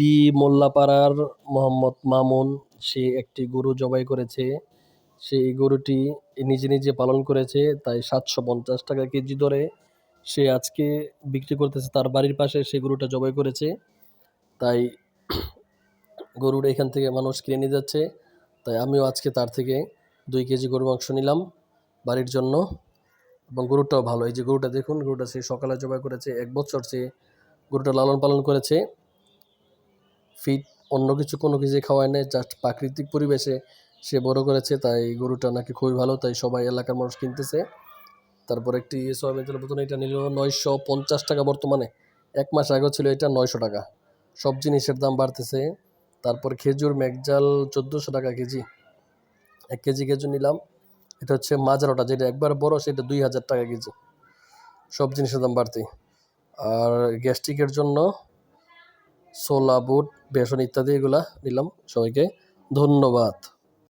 B মোল্লাপাড়ার Mohammad Mamun, সে একটি গরু জবাই করেছে। সেই গরুটি নিজে নিজে পালন করেছে, তাই 750 টাকা কেজি দরে সে আজকে বিক্রি করতেছে। তার বাড়ির পাশে সে গরুটা জবাই করেছে, তাই গরুটা এখান থেকে মানুষ কিনে নিয়ে যাচ্ছে। তাই আমিও আজকে তার থেকে 2 কেজি গরুর মাংস নিলাম বাড়ির জন্য। এবং গরুটাও ভালো, এই যে গরুটা দেখুন, গরুটা সে সকালে জবাই করেছে। 1 বছর সে গরুটা লালন পালন করেছে, ফিড অন্য কিছু কোনো কিছু খাওয়ায় নেই, জাস্ট প্রাকৃতিক পরিবেশে সে বড় করেছে। তাই গরুটা নাকি খুবই ভালো, তাই সবাই এলাকার মানুষ কিনতেছে। তারপর একটি সয়াবিন তেলের বোতল, এটা নিল 950 টাকা বর্তমানে, 1 মাস আগেও ছিল এটা 900 টাকা। সব জিনিসের দাম বাড়তেছে। তারপর খেজুর ম্যাকজাল 1400 টাকা কেজি, 1 কেজি খেজুর নিলাম। এটা হচ্ছে মাজারোটা, যেটা একবার বড় সেটা 2000 টাকা কেজি। সব জিনিসের দাম বাড়তি। আর গ্যাস্ট্রিকের জন্য ছোলা বুট বেসন ইত্যাদি এগুলা নিলাম। সবাইকে ধন্যবাদ।